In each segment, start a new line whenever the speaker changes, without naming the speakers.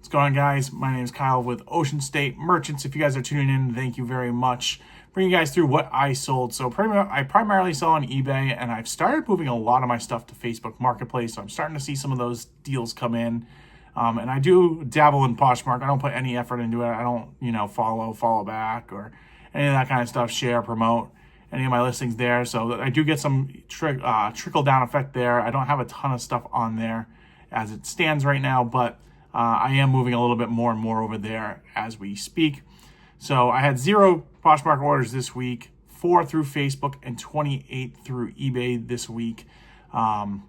What's going on, guys? My name is Kyle with Ocean State Merchants. If you guys are tuning in, thank you very much. Bringing you guys through what I sold. So I primarily sell on eBay, and I've started moving a lot of my stuff to Facebook Marketplace. So I'm starting to see some of those deals come in. And I do dabble in Poshmark. I don't put any effort into it. I don't, follow back or any of that kind of stuff, share, promote any of my listings there. So I do get some trickle down effect there. I don't have a ton of stuff on there as it stands right now, but I am moving a little bit more and more over there as we speak. So I had 0 Poshmark orders this week, 4 through Facebook, and 28 through eBay this week. Bring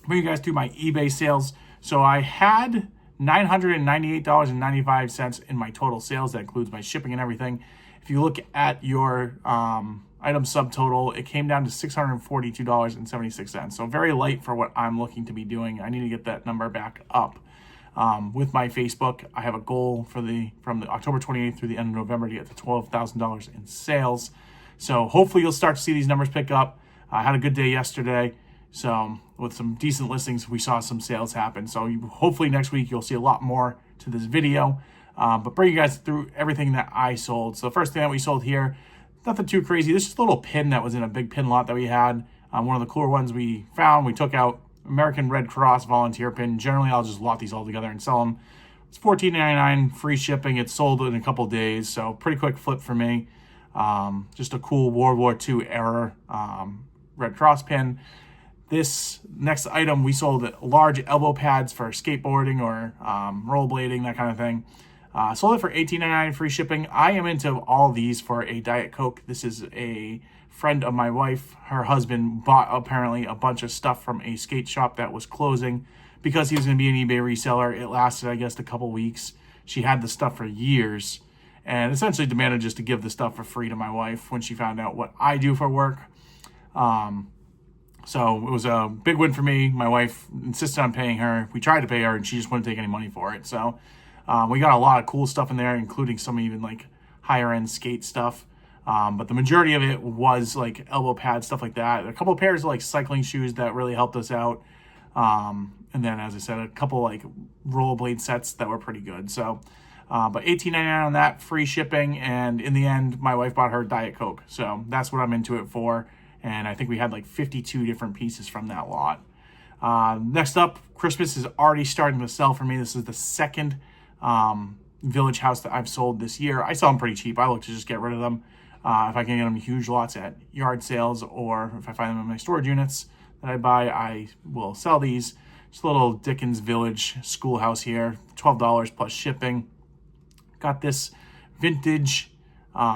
you guys through my eBay sales. So I had $998.95 in my total sales. That includes my shipping and everything. If you look at your item subtotal, it came down to $642.76. So very light for what I'm looking to be doing. I need to get that number back up. With my Facebook, I have a goal from the October 28th through the end of November to get to $12,000 in sales. So hopefully you'll start to see these numbers pick up. I had a good day yesterday. So with some decent listings, we saw some sales happen. So hopefully next week you'll see a lot more to this video. But bring you guys through everything that I sold. So the first thing that we sold here, nothing too crazy. This is a little pin that was in a big pin lot that we had. One of the cooler ones we found, we took out. American Red Cross volunteer pin. Generally, I'll just lot these all together and sell them. It's $14.99, free shipping. It's sold in a couple days, so pretty quick flip for me. Just a cool World War II era Red Cross pin. This next item, we sold large elbow pads for skateboarding or rollerblading, that kind of thing. Sold it for $18.99, free shipping. I am into all these for a Diet Coke. This is a friend of my wife. Her husband bought apparently a bunch of stuff from a skate shop that was closing because he was going to be an eBay reseller. It lasted, I guess, a couple weeks. She had the stuff for years and essentially demanded just to give the stuff for free to my wife when she found out what I do for work. So it was a big win for me. My wife insisted on paying her. We tried to pay her and she just wouldn't take any money for it. So we got a lot of cool stuff in there, including some even like higher end skate stuff. But the majority of it was like elbow pads, stuff like that. A couple of pairs of like cycling shoes that really helped us out. And then, as I said, a couple like rollerblade sets that were pretty good. So, but $18.99 on that, free shipping. And in the end, my wife bought her Diet Coke. So that's what I'm into it for. And I think we had like 52 different pieces from that lot. Next up, Christmas is already starting to sell for me. This is the second Village house that I've sold this year. I sell them pretty cheap. I look to just get rid of them. If I can get them in huge lots at yard sales, or if I find them in my storage units that I buy, I will sell these. Just a little Dickens Village schoolhouse here, $12 plus shipping. Got this vintage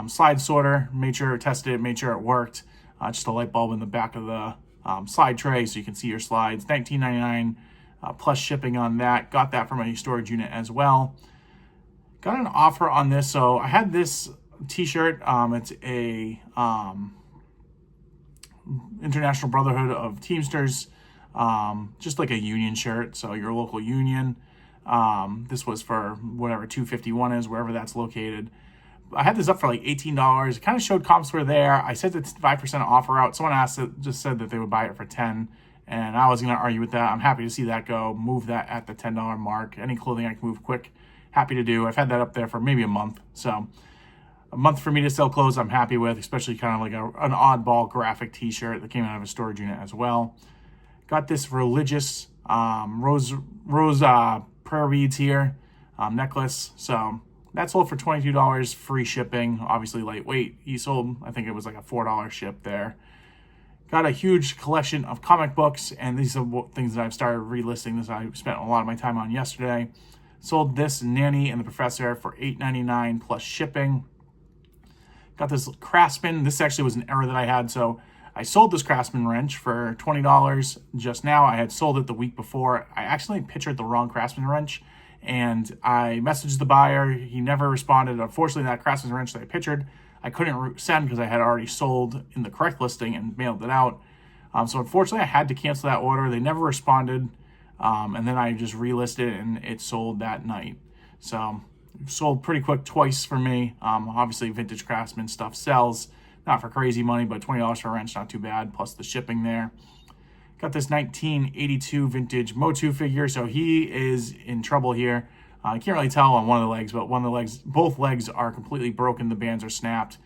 slide sorter. Tested it, made sure it worked. Just a light bulb in the back of the slide tray so you can see your slides. $19.99 plus shipping on that. Got that from a storage unit as well. Got an offer on this. So I had this t-shirt. It's a International Brotherhood of Teamsters, just like a union shirt, so your local union. This was for whatever 251 is, wherever that's located. I had this up for like $18. It kind of showed comps were there. I said it's 5% offer out. Someone just said that they would buy it for 10, and I was going to argue with that. I'm happy to see that go. Move that at the $10 mark. Any clothing I can move quick, happy to do. I've had that up there for maybe a month, so a month for me to sell clothes I'm happy with, especially kind of like an oddball graphic t-shirt that came out of a storage unit as well. Got this religious rose prayer beads here, necklace. So that sold for $22, free shipping, obviously lightweight. He sold, I think it was like a $4 ship there. Got a huge collection of comic books, and these are things that I've started relisting. This I spent a lot of my time on yesterday. Sold this Nanny and the Professor for $8.99 plus shipping. Got this Craftsman. This actually was an error that I had. So I sold this Craftsman wrench for $20 just now. I had sold it the week before. I actually pictured the wrong Craftsman wrench, and I messaged the buyer. He never responded. Unfortunately, that Craftsman wrench that I pictured, I couldn't send because I had already sold in the correct listing and mailed it out. So unfortunately, I had to cancel that order. They never responded. And then I just relisted it, and it sold that night. So sold pretty quick twice for me. Obviously, vintage Craftsman stuff sells. Not for crazy money, but $20 for a wrench, not too bad, plus the shipping there. Got this 1982 vintage Motu figure, so he is in trouble here. I can't really tell on one of the legs, but one of the legs, both legs are completely broken. The bands are snapped.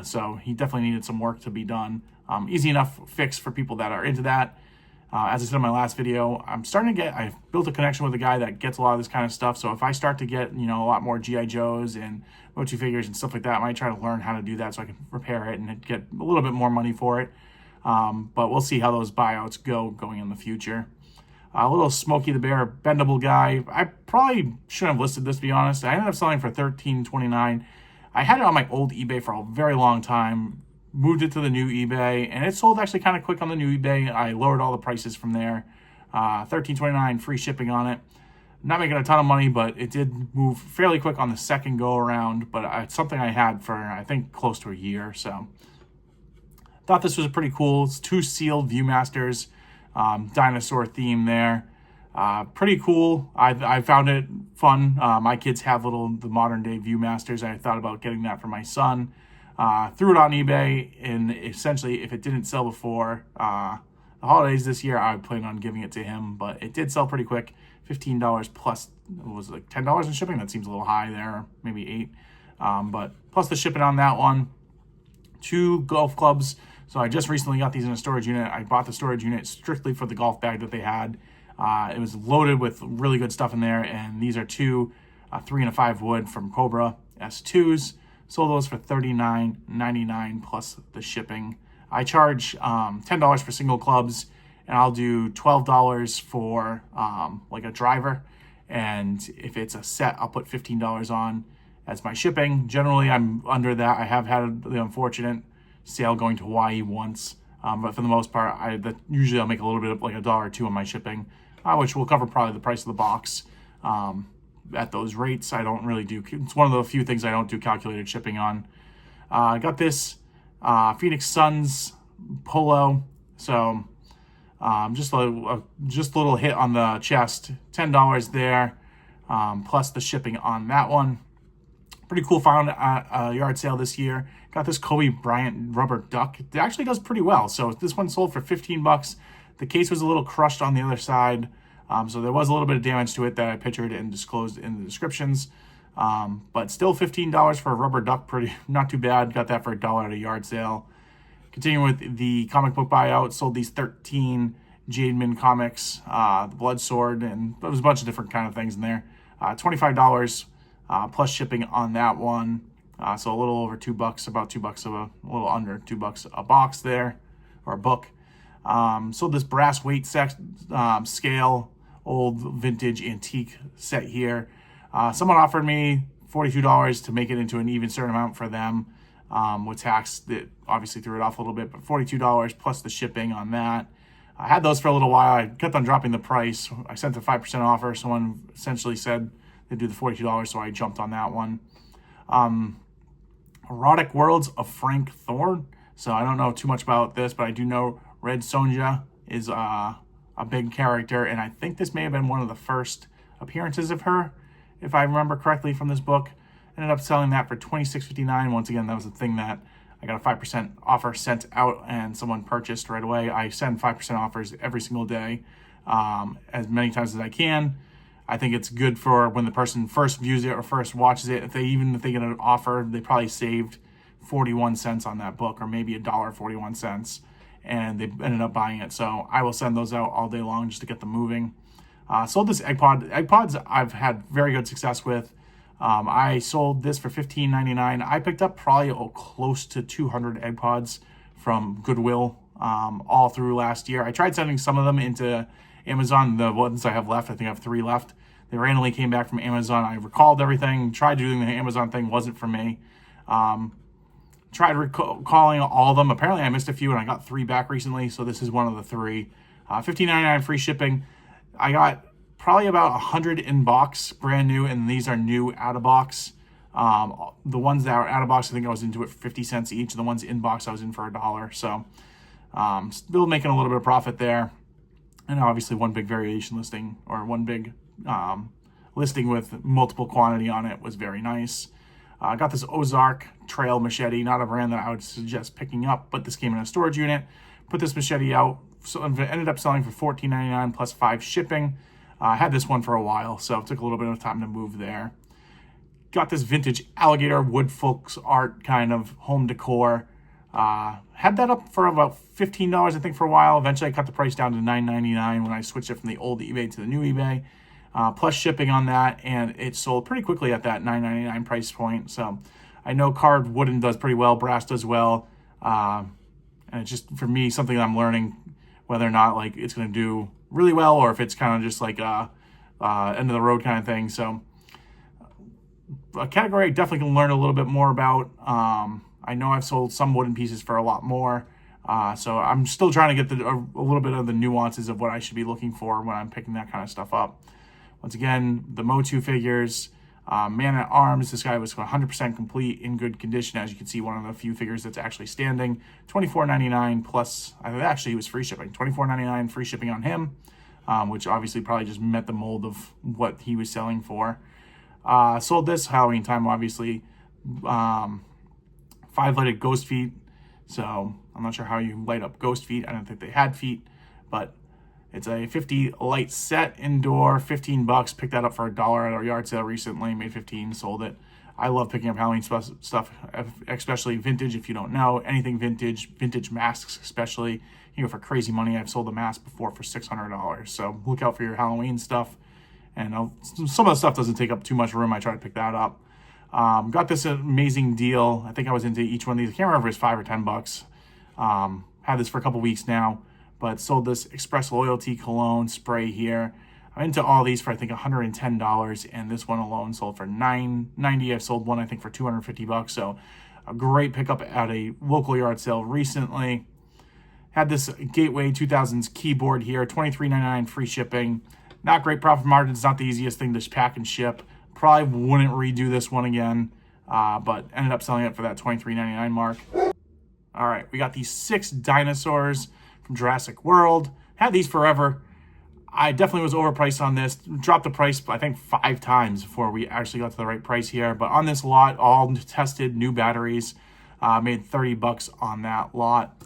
So he definitely needed some work to be done. Easy enough fix for people that are into that. As I said in my last video, I've built a connection with a guy that gets a lot of this kind of stuff. So if I start to get, a lot more G.I. Joes and Mochi figures and stuff like that, I might try to learn how to do that so I can repair it and get a little bit more money for it. But we'll see how those buyouts going in the future. A little Smokey the Bear bendable guy. I probably shouldn't have listed this, to be honest. I ended up selling for $13.29. I had it on my old eBay for a very long time. Moved it to the new eBay, and it sold actually kind of quick on the new eBay. I lowered all the prices from there. $13.29, free shipping on it. Not making a ton of money, but it did move fairly quick on the second go around. But it's something I had for, I think, close to a year. So thought this was pretty cool. It's 2 sealed Viewmasters, dinosaur theme there. Pretty cool. I found it fun. My kids have the modern day Viewmasters. I thought about getting that for my son. Threw it on eBay, and essentially, if it didn't sell before the holidays this year, I would plan on giving it to him. But it did sell pretty quick. $15 plus, it was like $10 in shipping. That seems a little high there, maybe $8. But plus the shipping on that one. 2 golf clubs. So I just recently got these in a storage unit. I bought the storage unit strictly for the golf bag that they had. It was loaded with really good stuff in there, and these are 2 3 and a 5 wood from Cobra S2s. Sold those for $39.99 plus the shipping. I charge $10 for single clubs, and I'll do $12 for like a driver. And if it's a set, I'll put $15 on as my shipping. Generally, I'm under that. I have had the unfortunate sale going to Hawaii once, but for the most part, usually I'll make a little bit of like $1 or $2 on my shipping, which will cover probably the price of the box. At those rates, I don't really do. It's one of the few things I don't do calculated shipping on. I got this Phoenix Suns polo, so just a little hit on the chest, $10 there, plus the shipping on that one. Pretty cool, found at a yard sale this year. Got this Kobe Bryant rubber duck. It actually does pretty well. So this one sold for $15. The case was a little crushed on the other side. So there was a little bit of damage to it that I pictured and disclosed in the descriptions. But still $15 for a rubber duck, not too bad. Got that for $1 at a yard sale. Continuing with the comic book buyout, sold these 13 Jademan comics, the Blood Sword, and there was a bunch of different kind of things in there. $25 plus shipping on that one. So a little over $2, about $2 a little under $2 a box there, or a book. Sold this brass weight scale, old vintage antique set here. Someone offered me $42 to make it into an even certain amount for them. With tax, that obviously threw it off a little bit, but $42 plus the shipping on that. I had those for a little while. I kept on dropping the price. I sent a 5% offer. Someone essentially said they'd do the $42, so I jumped on that one. Erotic Worlds of Frank Thorne. So I don't know too much about this, but I do know Red Sonja is a big character, and I think this may have been one of the first appearances of her, if I remember correctly from this book. Ended up selling that for $26.59. Once again, that was the thing that I got a 5% offer sent out and someone purchased right away. I send 5% offers every single day, as many times as I can. I think it's good for when the person first views it or first watches it. If they get an offer, they probably saved 41 cents on that book, or maybe $1.41, and they ended up buying it. So I will send those out all day long just to get them moving. Sold this egg pod. Egg pods I've had very good success with. I sold this for $15.99. I picked up probably close to 200 egg pods from Goodwill all through last year. I tried sending some of them into Amazon. The ones I have left, I think I have 3 left. They randomly came back from Amazon. I recalled everything, tried doing the Amazon thing, wasn't for me. Tried calling all of them. Apparently I missed a few, and I got 3 back recently, so this is one of the 3. $15.99 free shipping. I got probably about 100 in box, brand new, and these are new out of box. The ones that are out of box, I think I was into it for 50 cents each. The ones in box, I was in for $1. So still making a little bit of profit there. And obviously one big variation listing, or one big listing with multiple quantity on it, was very nice. I got this Ozark Trail machete, not a brand that I would suggest picking up, but this came in a storage unit. Put this machete out, so ended up selling for $14.99 plus 5 shipping. I had this one for a while, so it took a little bit of time to move there. Got this vintage alligator wood folks art kind of home decor. Had that up for about $15, I think, for a while. Eventually, I cut the price down to $9.99 when I switched it from the old eBay to the new eBay, plus shipping on that, and it sold pretty quickly at that $9.99 price point. So I know carved wooden does pretty well, brass does well, and it's just, for me, something that I'm learning whether or not like it's going to do really well or if it's kind of just like end of the road kind of thing. So a category I definitely can learn a little bit more about. I know I've sold some wooden pieces for a lot more, so I'm still trying to get a little bit of the nuances of what I should be looking for when I'm picking that kind of stuff up. Once again, the Motu figures, Man at Arms. This guy was 100% complete, in good condition. As you can see, one of the few figures that's actually standing. $24.99 plus, actually, he was free shipping. $24.99 free shipping on him, which obviously probably just met the mold of what he was selling for. Sold this Halloween time, obviously. 5-lighted ghost feet. So I'm not sure how you light up ghost feet. I don't think they had feet, but it's a 50 light set indoor, $15. Picked that up for $1 at our yard sale recently. Made 15, sold it. I love picking up Halloween stuff, especially vintage. If you don't know anything vintage masks especially, you know, for crazy money. I've sold a mask before for $600. So look out for your Halloween stuff. And some of the stuff doesn't take up too much room. I try to pick that up. Got this amazing deal. I think I was into each one of these. I can't remember if it was $5 or $10. Had this for a couple weeks now, but sold this Express Loyalty cologne spray here. I'm into all these for I think $110, and this one alone sold for $9.90. I've sold one I think for $250. So a great pickup at a local yard sale recently. Had this Gateway 2000s keyboard here, $23.99 free shipping. Not great profit margins. Not the easiest thing to pack and ship. Probably wouldn't redo this one again, but ended up selling it for that $23.99 mark. All right, we got these 6 dinosaurs from Jurassic World. Had these forever. I definitely was overpriced on this. Dropped the price, I think, 5 times before we actually got to the right price here. But on this lot, all tested, new batteries. Made $30 on that lot.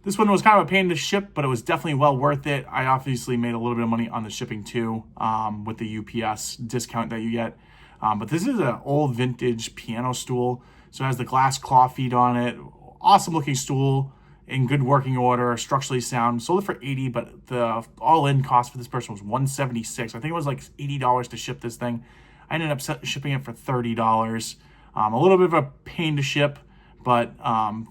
This one was kind of a pain to ship, but it was definitely well worth it. I obviously made a little bit of money on the shipping too, with the UPS discount that you get. But this is an old vintage piano stool. So it has the glass claw feet on it. Awesome looking stool, in good working order, structurally sound. Sold it for $80, but the all-in cost for this person was $176. I think it was like $80 to ship this thing. I ended up shipping it for $30. A little bit of a pain to ship, but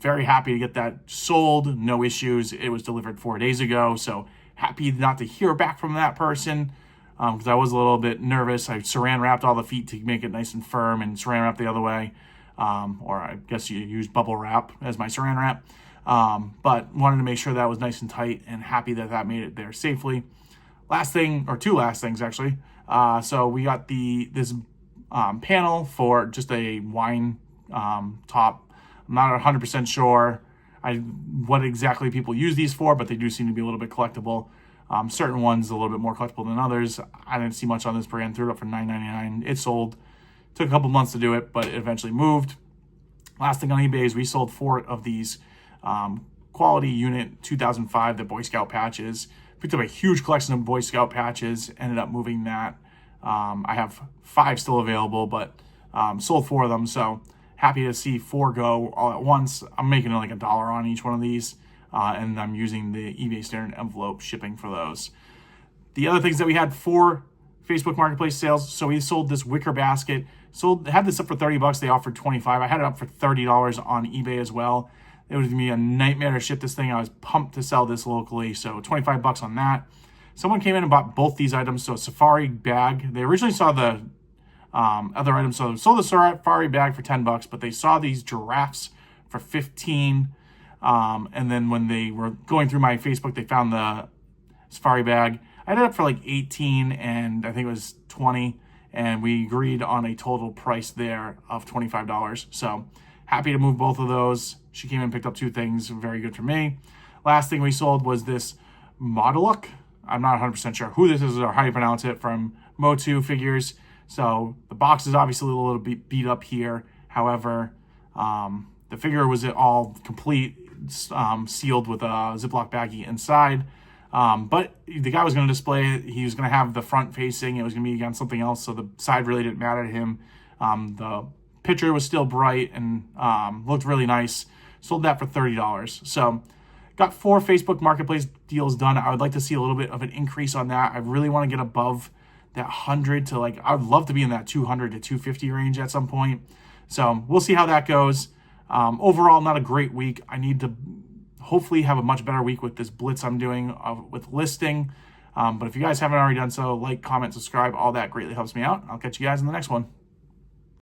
very happy to get that sold. No issues. It was delivered 4 days ago, so happy not to hear back from that person, because I was a little bit nervous. I saran wrapped all the feet to make it nice and firm, and saran wrapped the other way, or I guess you use bubble wrap as my saran wrap, but wanted to make sure that was nice and tight, and happy that that made it there safely. Last thing, or 2 last things actually. So we got this panel for just a wine top. I'm not 100% sure what exactly people use these for, but they do seem to be a little bit collectible. Certain ones a little bit more collectible than others. I didn't see much on this brand. Threw it up for $9.99. It sold. Took a couple months to do it, but it eventually moved. Last thing on eBay is we sold 4 of these Quality Unit 2005, the Boy Scout patches. Picked up a huge collection of Boy Scout patches. Ended up moving that. I have 5 still available, but sold 4 of them. So happy to see 4 go all at once. I'm making like $1 on each one of these, and I'm using the eBay standard envelope shipping for those. The other things that we had 4 Facebook Marketplace sales. So we sold this wicker basket. Had this up for $30. They offered $25. I had it up for $30 on eBay as well. It was gonna be a nightmare to ship this thing. I was pumped to sell this locally, so $25 on that. Someone came in and bought both these items. So a safari bag. They originally saw the other items. So they sold the safari bag for $10, but they saw these giraffes for $15. And then when they were going through my Facebook, they found the safari bag. I ended up for like $18, and I think it was $20. And we agreed on a total price there of $25. So happy to move both of those. She came in and picked up 2 things. Very good for me. Last thing we sold was this Moduluk. I'm not 100% sure who this is or how you pronounce it, from Motu figures. So the box is obviously a little bit beat up here. However, the figure was all complete, sealed with a Ziploc baggie inside. But the guy was going to display, he was going to have the front facing, it was going to be against something else, so the side really didn't matter to him. The picture was still bright and looked really nice. Sold that for $30. So got 4 Facebook Marketplace deals done. I would like to see a little bit of an increase on that. I really want to get above that 100 to I would love to be in that 200 to 250 range at some point. So we'll see how that goes. Overall, not a great week. I need to hopefully have a much better week with this blitz I'm doing with listing. But if you guys haven't already done so, like, comment, subscribe, all that greatly helps me out. I'll catch you guys in the next one.